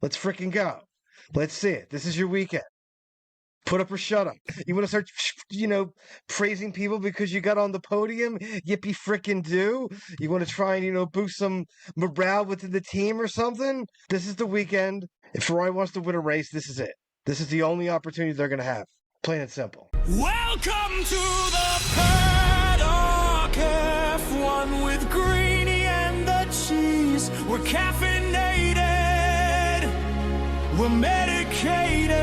Let's freaking go. Let's see it. This is your weekend. Put up or shut up. You want to start, praising people because you got on the podium? Yippee frickin' do. You want to try and, boost some morale within the team or something? This is the weekend. If Ferrari wants to win a race, this is it. This is the only opportunity they're going to have. Plain and simple. Welcome to the Paddock F1 with Greeny and the cheese. We're caffeinated. We're medicated.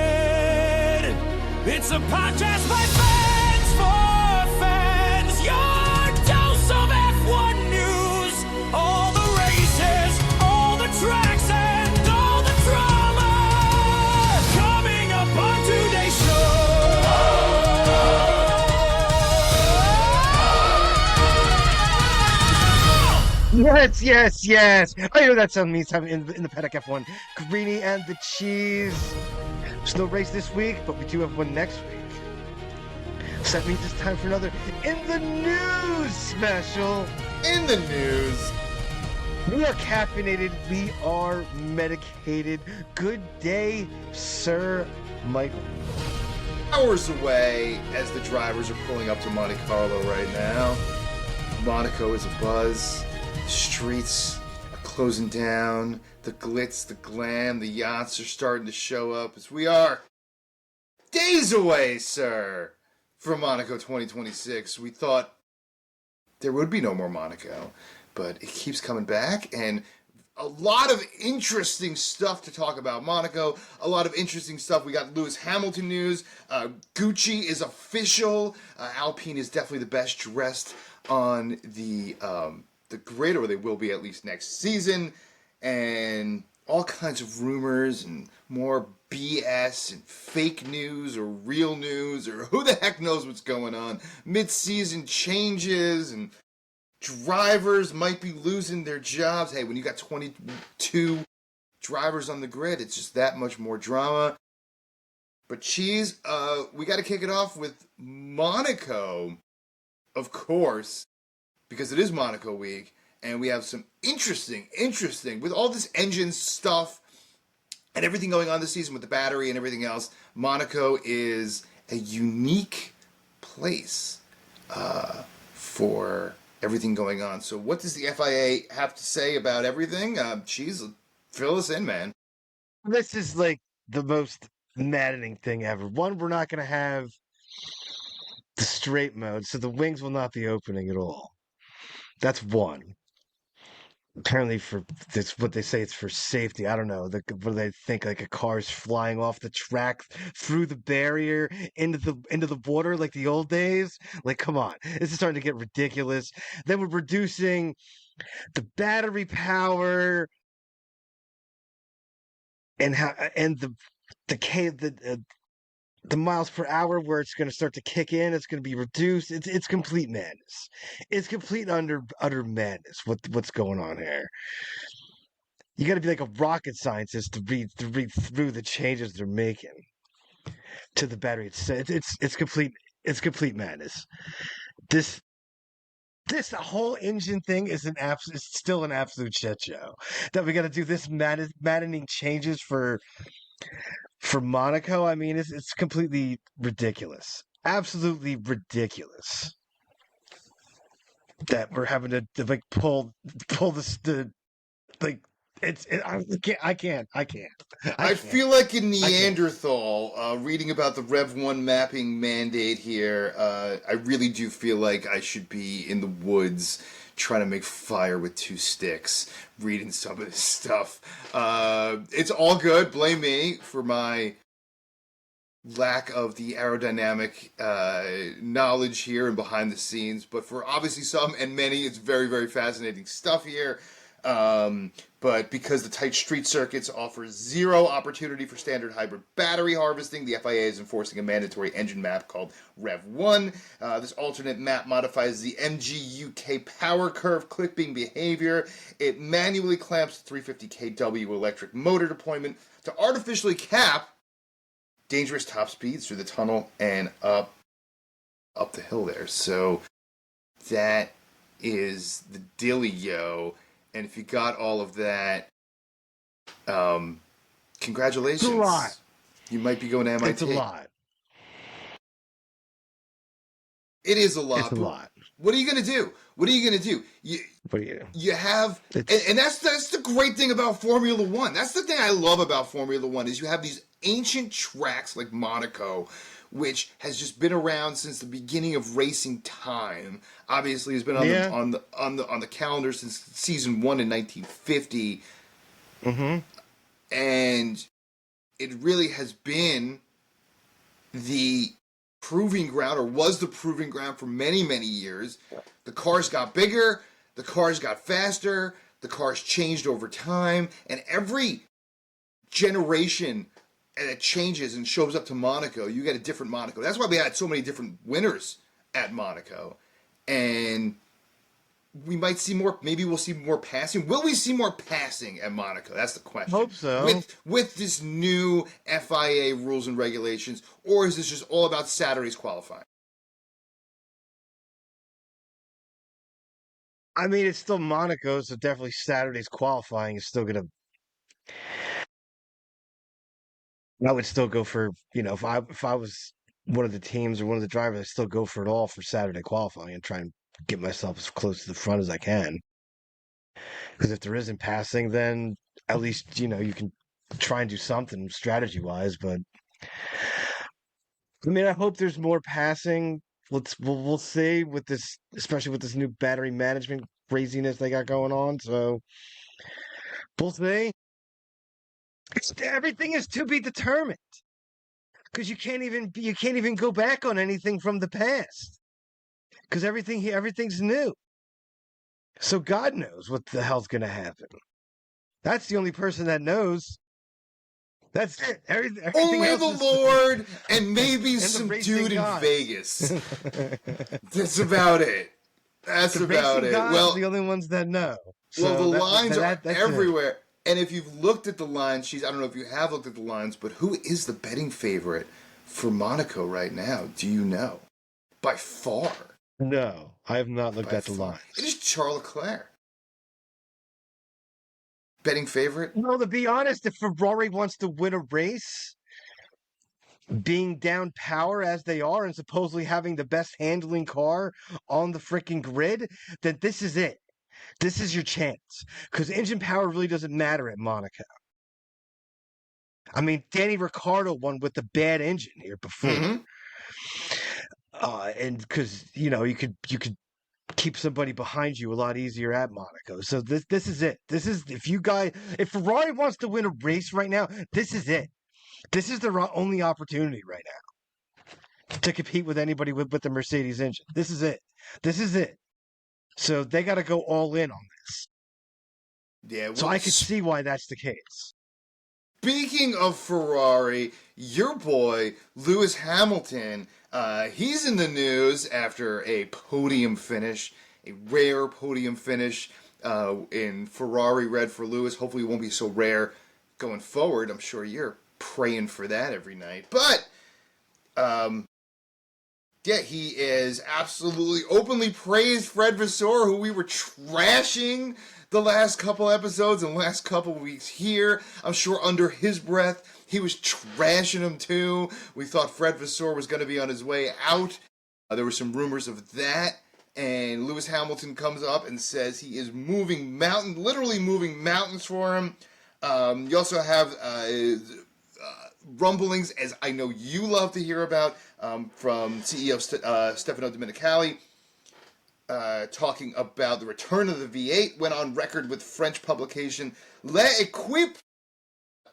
It's a podcast by fans for fans. Your dose of F1 news. All the races, all the tracks, and all the drama. Coming up on today's show. Yes. I know that sound means having in the Paddock F1. Greeny and the cheese. There's no race this week, but we do have one next week. So that means it's time for another In the News special. In the news. We are caffeinated. We are medicated. Good day, Sir Michael. Hours away as the drivers are pulling up to Monte Carlo right now. Monaco is abuzz. The streets are closing down. The glitz, the glam, the yachts are starting to show up as we are days away, sir, from Monaco 2026. We thought there would be no more Monaco, but it keeps coming back, and a lot of interesting stuff to talk about Monaco. A lot of interesting stuff. We got Lewis Hamilton news. Gucci is official. Alpine is definitely the best dressed on the grid, or they will be at least next season. And all kinds of rumors and more BS and fake news or real news or who the heck knows what's going on. Mid-season changes and drivers might be losing their jobs. Hey, when you got 22 drivers on the grid, it's just that much more drama. But Cheese, we got to kick it off with Monaco, of course, because it is Monaco week. And we have some interesting, with all this engine stuff and everything going on this season with the battery and everything else, Monaco is a unique place for everything going on. So what does the FIA have to say about everything? Cheese, fill us in, man. This is like the most maddening thing ever. One, we're not going to have the straight mode, so the wings will not be opening at all. That's one. Apparently, for this, what they say, it's for safety. I don't know. What do they think? Like a car's flying off the track through the barrier into the water, like the old days. Like, come on, this is starting to get ridiculous. Then we're reducing the battery power and the miles per hour where it's going to start to kick in. It's going to be reduced. It's complete madness. It's complete utter madness. What's going on here? You got to be like a rocket scientist to read through the changes they're making to the battery. It's complete madness. This the whole engine thing is still an absolute shit show. That we got to do this maddening changes for Monaco. I mean, it's completely ridiculous. Absolutely ridiculous. That we're having to like pull this like I can't. I feel like a Neanderthal reading about the Rev 1 mapping mandate here. I really do feel like I should be in the woods trying to make fire with two sticks, reading some of this stuff. It's all good. Blame me for my lack of the aerodynamic knowledge here and behind the scenes. But for obviously some and many, it's very, very fascinating stuff here. But because the tight street circuits offer zero opportunity for standard hybrid battery harvesting, the FIA is enforcing a mandatory engine map called Rev 1. This alternate map modifies the MGUK power curve clipping behavior. It manually clamps 350 kW electric motor deployment to artificially cap dangerous top speeds through the tunnel and up the hill there. So that is the dealio. And if you got all of that, congratulations. It's a lot. You might be going to MIT. It's a lot. It is a lot. It's a lot. What are you going to do? What are you going to do? You have, and that's the great thing about Formula One. That's the thing I love about Formula One is you have these ancient tracks like Monaco, which has just been around since the beginning of racing time. Obviously, has been on the calendar since season 1 in 1950. Mm-hmm. And it really has been the proving ground, or was the proving ground for many, many years. The cars got bigger, the cars got faster, the cars changed over time, and every generation that changes and shows up to Monaco, you get a different Monaco. That's why we had so many different winners at Monaco. And we might see more, maybe we'll see more passing. Will we see more passing at Monaco? That's the question. Hope so. With this new FIA rules and regulations, or is this just all about Saturday's qualifying? I mean, it's still Monaco, so definitely Saturday's qualifying is still going to... I would still go for, if I was one of the teams or one of the drivers, I'd still go for it all for Saturday qualifying and try and get myself as close to the front as I can. Because if there isn't passing, then at least, you can try and do something strategy-wise. But, I mean, I hope there's more passing. We'll see with this, especially with this new battery management craziness they got going on. So, we'll see. Everything is to be determined. Because you can't even go back on anything from the past. Because everything's new. So God knows what the hell's going to happen. That's the only person that knows. That's it. Everything only else the Lord and maybe and some racing dude gods. in Vegas. That's about it. That's the about racing it. gods Well, are the only ones that know. well, So the lines are that's everywhere. And if you've looked at the lines, I don't know if you have looked at the lines, but who is the betting favorite for Monaco right now? Do you know? By far. No, I have not looked at the lines. It is Charles Leclerc. Betting favorite? No, to be honest, if Ferrari wants to win a race, being down power as they are and supposedly having the best handling car on the freaking grid, then this is it. This is your chance. Because engine power really doesn't matter at Monaco. I mean, Danny Ricciardo won with the bad engine here before. Mm-hmm. And because, you could keep somebody behind you a lot easier at Monaco. So this is it. This is, if Ferrari wants to win a race right now, this is it. This is their only opportunity right now to compete with anybody with the Mercedes engine. This is it. This is it. So they got to go all in on this. Yeah. Well, so I could see why that's the case. Speaking of Ferrari, your boy, Lewis Hamilton, he's in the news after a podium finish, a rare podium finish in Ferrari red for Lewis. Hopefully it won't be so rare going forward. I'm sure you're praying for that every night. But, yeah, he is absolutely openly praised Fred Vasseur, who we were trashing the last couple episodes and last couple weeks here. I'm sure under his breath, he was trashing him too. We thought Fred Vasseur was going to be on his way out. There were some rumors of that. And Lewis Hamilton comes up and says he is literally moving mountains for him. You also have rumblings, as I know you love to hear about, from CEO Stefano Domenicali, talking about the return of the V8, went on record with French publication L'Equipe.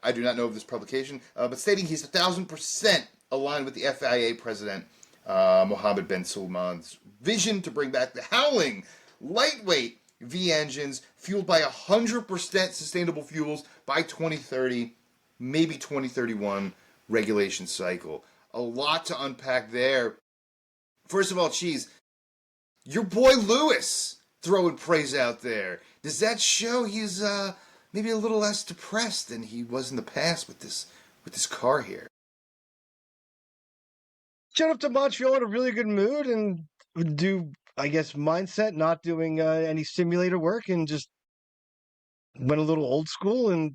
I do not know of this publication, but stating he's 1,000% aligned with the FIA president, Mohammed Ben Sulayman's vision to bring back the howling, lightweight V engines fueled by 100% sustainable fuels by 2030, maybe 2031 regulation cycle. A lot to unpack there. First of all, Cheese, your boy Lewis throwing praise out there. Does that show he's maybe a little less depressed than he was in the past with this car here? Showed up to Montreal in a really good mood and do, I guess, mindset, not doing any simulator work, and just went a little old school and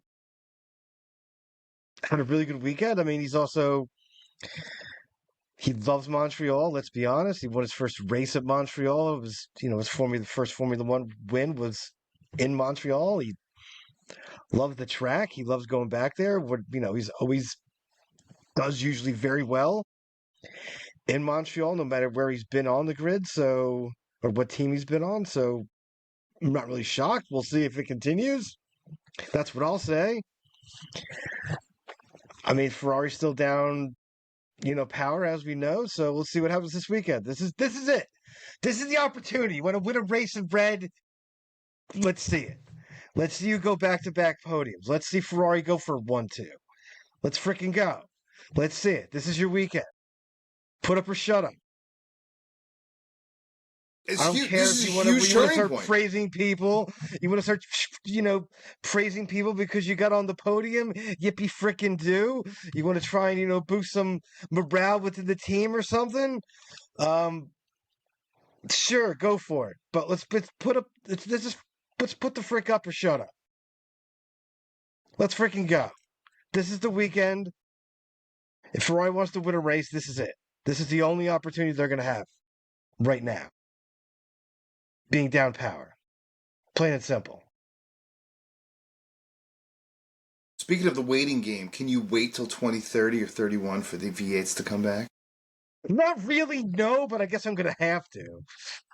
had a really good weekend. I mean, he loves Montreal. Let's be honest. He won his first race at Montreal. It was, the first Formula One win was in Montreal. He loved the track. He loves going back there. He's always does usually very well in Montreal, no matter where he's been on the grid. So, or what team he's been on. So, I'm not really shocked. We'll see if it continues. That's what I'll say. I mean, Ferrari's still down, power as we know. So we'll see what happens this weekend. This is it. This is the opportunity. You want to win a race in red? Let's see it. Let's see you go back-to-back podiums. Let's see Ferrari go for 1-2. Let's freaking go. Let's see it. This is your weekend. Put up or shut up. I don't care if you want to start praising people. You want to start, praising people because you got on the podium. Yippee frickin' do. You want to try and, boost some morale within the team or something. Sure, go for it. But let's put the frick up or shut up. Let's freaking go. This is the weekend. If Ferrari wants to win a race, this is it. This is the only opportunity they're going to have right now. Being down power. Plain and simple. Speaking of the waiting game, can you wait till 2030 or 31 for the V8s to come back? Not really, no, but I guess I'm going to have to.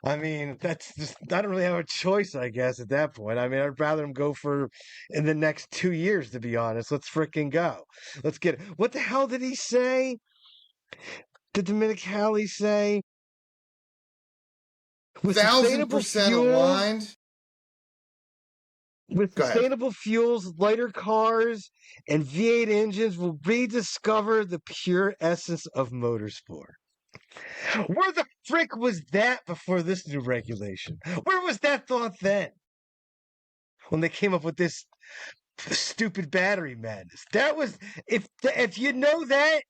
I mean, that's just, I don't really have a choice, I guess, at that point. I mean, I'd rather him go for in the next 2 years, to be honest. Let's freaking go. Let's get it. What the hell did he say? Did Domenicali say? With 1,000% aligned. With sustainable fuels, lighter cars, and V8 engines will rediscover the pure essence of motorsport. Where the frick was that before this new regulation? Where was that thought then? When they came up with this stupid battery madness. That was, if you know that,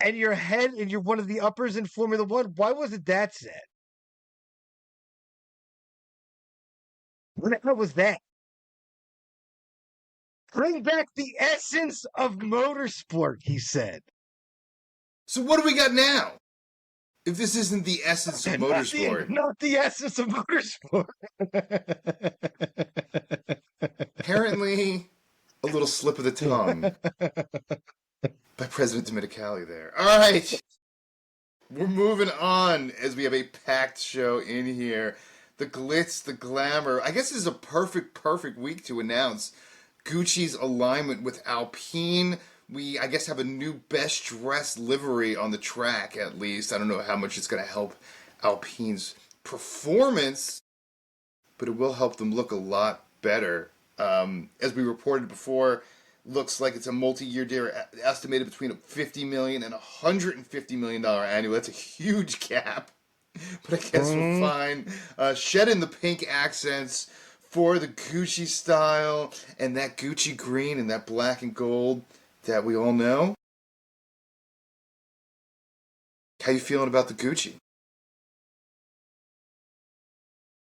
and you're ahead and you're one of the uppers in Formula One, why wasn't that said? What the hell was that? Bring back the essence of motorsport, he said. So what do we got now? If this isn't the essence of motorsport. Not the essence of motorsport. Apparently, a little slip of the tongue by President Domenicali there. All right. We're moving on as we have a packed show in here. The glitz, the glamour. I guess this is a perfect week to announce Gucci's alignment with Alpine. We, I guess, have a new best dressed livery on the track, at least. I don't know how much it's going to help Alpine's performance, but it will help them look a lot better. As we reported before, looks like it's a multi-year deal estimated between $50 million and $150 million annual. That's a huge gap. But I guess we'll find shed in the pink accents for the Gucci style and that Gucci green and that black and gold that we all know. How you feeling about the Gucci?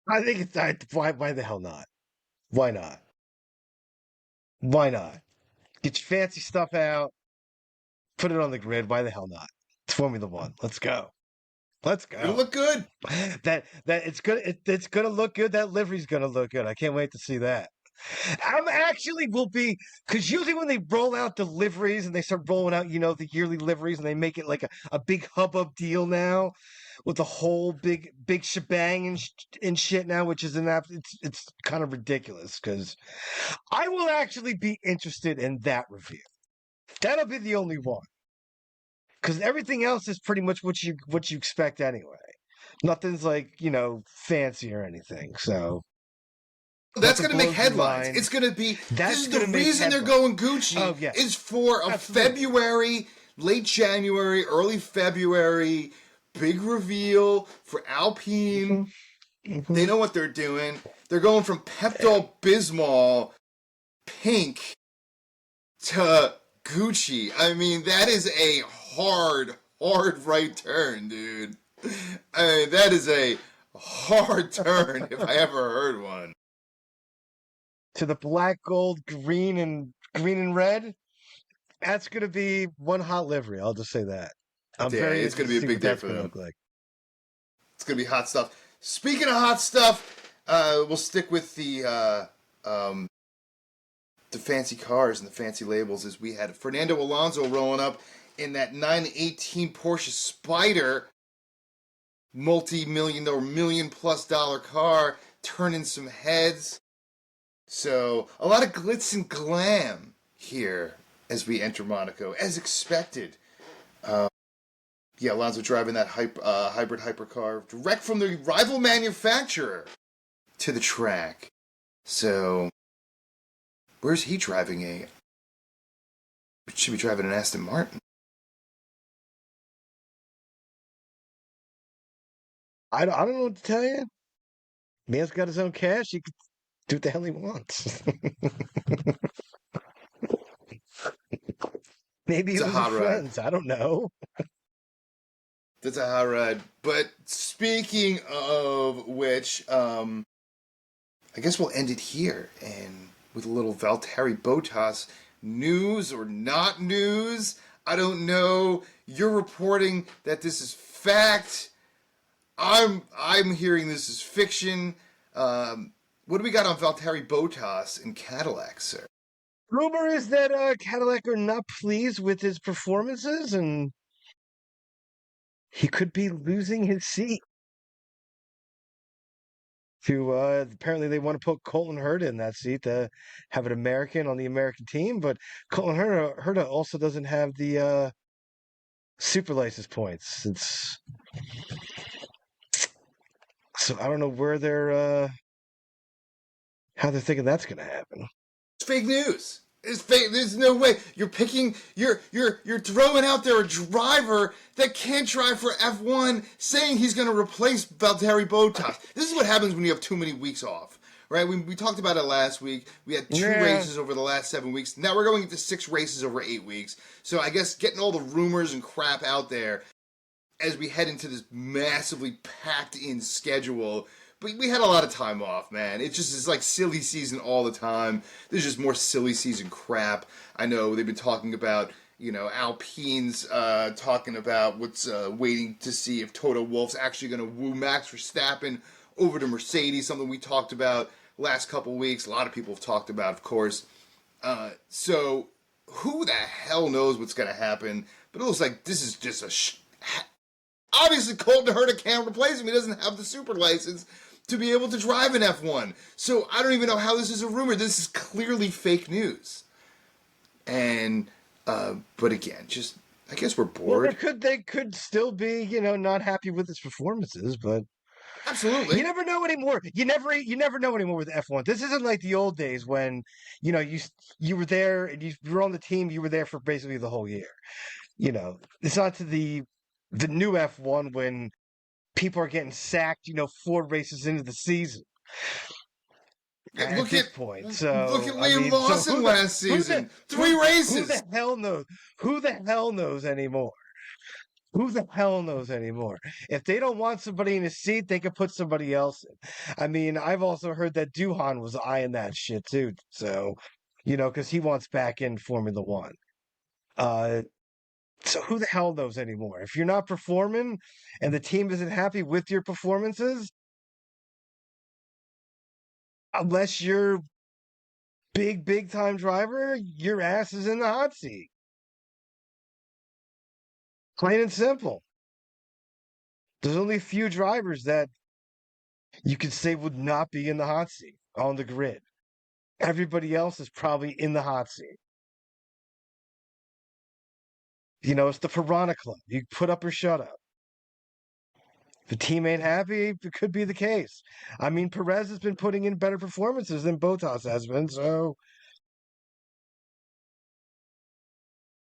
I think it's why the hell not? Why not? Why not? Get your fancy stuff out, put it on the grid. Why the hell not? It's Formula One. Let's go. Let's go. It'll look good. That it's gonna look good. That livery's gonna look good. I can't wait to see that. Because usually when they roll out the liveries and they start rolling out, the yearly liveries and they make it like a big hubbub deal now with the whole big shebang and shit now, which is it's kind of ridiculous. Because I will actually be interested in that review. That'll be the only one. Because everything else is pretty much what you expect anyway. Nothing's like, fancy or anything. So that's going to make headlines. It's going to be the reason they're going Gucci is for a February, late January, early February big reveal for Alpine. Mm-hmm. They know what they're doing. They're going from Pepto-Bismol pink to Gucci. I mean, that is a hard right turn, dude. I mean, that is a hard turn if I ever heard one. To the black, gold, green and red. That's going to be one hot livery. I'll just say that. I'm Yeah, very it's going to interested be a to see big what day that's for going to them. look like. It's going to be hot stuff. Speaking of hot stuff, we'll stick with the fancy cars and the fancy labels, as we had Fernando Alonso rolling up in that 918 Porsche Spyder, multi-million or $1,000,000+ car, turning some heads. So a lot of glitz and glam here as we enter Monaco, as expected. Yeah, Alonso driving that hybrid hypercar direct from the rival manufacturer to the track. So, where's he driving a? Should be driving an Aston Martin. I don't know what to tell you. Man's got his own cash. He can do what the hell he wants. Maybe It's it a was his hot ride. friends. I don't know. That's a hot ride. But speaking of which, I guess we'll end it here and with a little Valtteri Bottas news or not news. I don't know. You're reporting that this is fact. I'm hearing this is fiction. What do we got on Valtteri Bottas and Cadillac, sir? Rumor is that Cadillac are not pleased with his performances, and he could be losing his seat. To apparently they want to put Colton Herta in that seat to have an American on the American team, but Colton Herta also doesn't have the super license points. So I don't know where they're how they're thinking that's going to happen. It's fake news. It's fake. There's no way you're picking. You're throwing out there a driver that can't drive for F1, saying he's going to replace Valtteri Bottas. This is what happens when you have too many weeks off, right? We talked about it last week. We had 2 races over the last 7 weeks. Now we're going into 6 races over 8 weeks. So I guess getting all the rumors and crap out there as we head into this massively packed in schedule. But we had a lot of time off, man. It just is like silly season all the time. There's just more silly season crap. I know they've been talking about, Alpine's talking about what's waiting to see if Toto Wolff's actually going to woo Max Verstappen over to Mercedes, something we talked about last couple weeks. A lot of people have talked about, of course. So who the hell knows what's going to happen? But it looks like this is just obviously Colton Herta can't replace him. He doesn't have the super license to be able to drive an F1. So I don't even know how this is a rumor. This is clearly fake news. And, but again, just, I guess we're bored. Well, they could still be, not happy with his performances, but absolutely, you never know anymore. You never know anymore with F1. This isn't like the old days when, you were there and you were on the team. You were there for basically the whole year. It's not to the new F1 when people are getting sacked, 4 races into the season. At this point. So look at Liam Lawson last season. 3 races. Who the hell knows? Who the hell knows anymore? Who the hell knows anymore? If they don't want somebody in a seat, they can put somebody else in. I mean, I've also heard that Duhan was eyeing that shit too. So, because he wants back in Formula One. So who the hell knows anymore? If you're not performing and the team isn't happy with your performances, unless you're big time driver, your ass is in the hot seat. Plain and simple. There's only a few drivers that you could say would not be in the hot seat on the grid. Everybody else is probably in the hot seat. It's the Piranha Club. You put up or shut up. If the team ain't happy, it could be the case. I mean, Perez has been putting in better performances than Bottas has been, so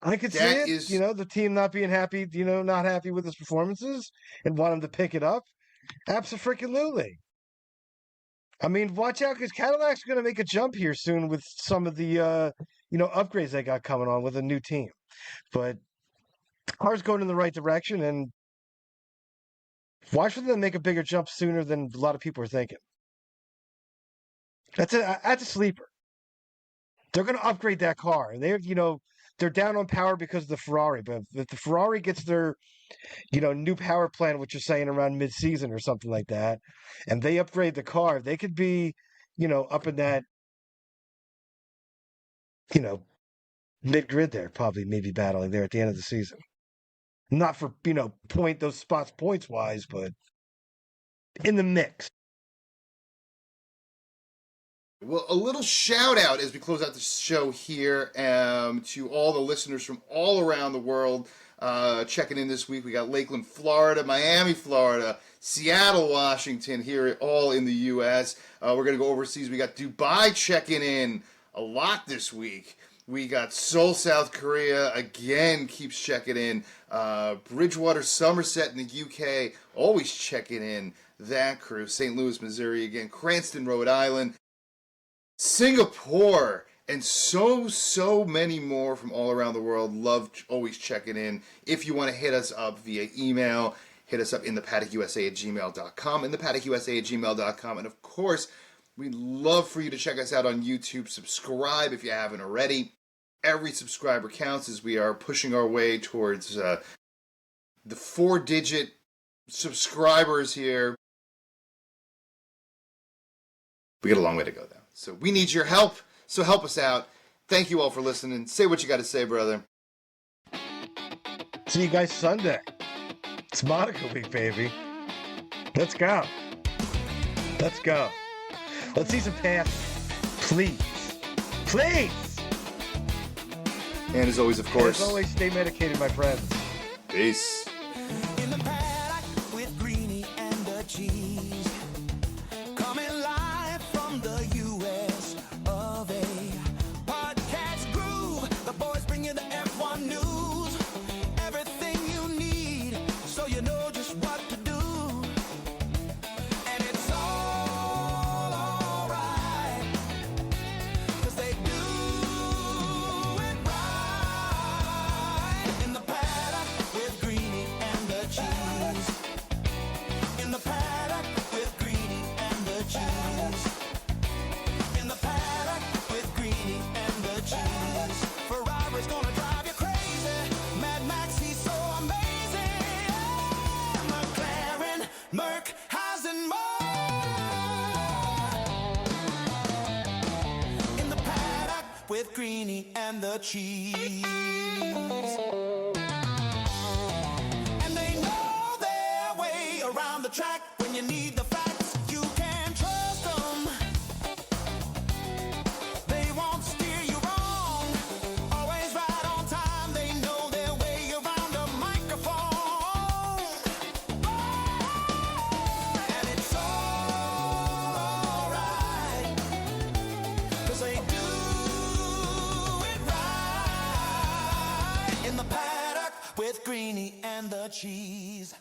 I could see it. The team not being happy, not happy with his performances and want him to pick it up. Abso-freaking-lutely. I mean, watch out, because Cadillac's going to make a jump here soon with some of the, upgrades they got coming on with a new team. But the car's going in the right direction, and watch for them to make a bigger jump sooner than a lot of people are thinking. That's a sleeper. They're going to upgrade that car, and they're, they're down on power because of the Ferrari. But if the Ferrari gets their, new power plant, which you're saying around mid-season or something like that, and they upgrade the car, they could be, up in that, mid-grid there, probably maybe battling there at the end of the season. Not for, those spots points-wise, but in the mix. Well, a little shout out as we close out the show here to all the listeners from all around the world checking in this week. We got Lakeland, Florida, Miami, Florida, Seattle, Washington, here all in the U.S. We're going to go overseas. We got Dubai checking in a lot this week. We got Seoul, South Korea, again, keeps checking in. Bridgewater, Somerset in the UK, always checking in. That crew. St. Louis, Missouri, again. Cranston, Rhode Island. Singapore, and so many more from all around the world. Love always checking in. If you want to hit us up via email, hit us up in thepaddockusa@gmail.com, thepaddockusa@gmail.com. And of course, we'd love for you to check us out on YouTube. Subscribe if you haven't already. Every subscriber counts as we are pushing our way towards the 4-digit subscribers here. We got a long way to go, though. So we need your help. So help us out. Thank you all for listening. Say what you got to say, brother. See you guys Sunday. It's Monaco week, baby. Let's go. Let's go. Let's see some passes. Please. Please. And as always, of course. As always, stay medicated, my friends. Peace. In the paddock with Greeny and the cheese. Coming live from the US of A. Podcast groove. The boys bring you the F1 news. Everything you need, so you know just what to do. And it's all alright, 'cause they do it right. In the paddock with Greeny and the cheese. In the paddock with Greeny and the cheese. In the paddock with Greeny and the cheese. Ferrari's gonna drive you crazy. Mad Max, he's so amazing. Yeah. McLaren, Merc, Haas and more. In the paddock with Greeny and the cheese. And they know their way around the track. When you need the facts, you can trust them. They won't steer you wrong. Always right on time. They know their way around a microphone. And it's all right, 'cause they do it right. In the paddock with Greeny and the cheese.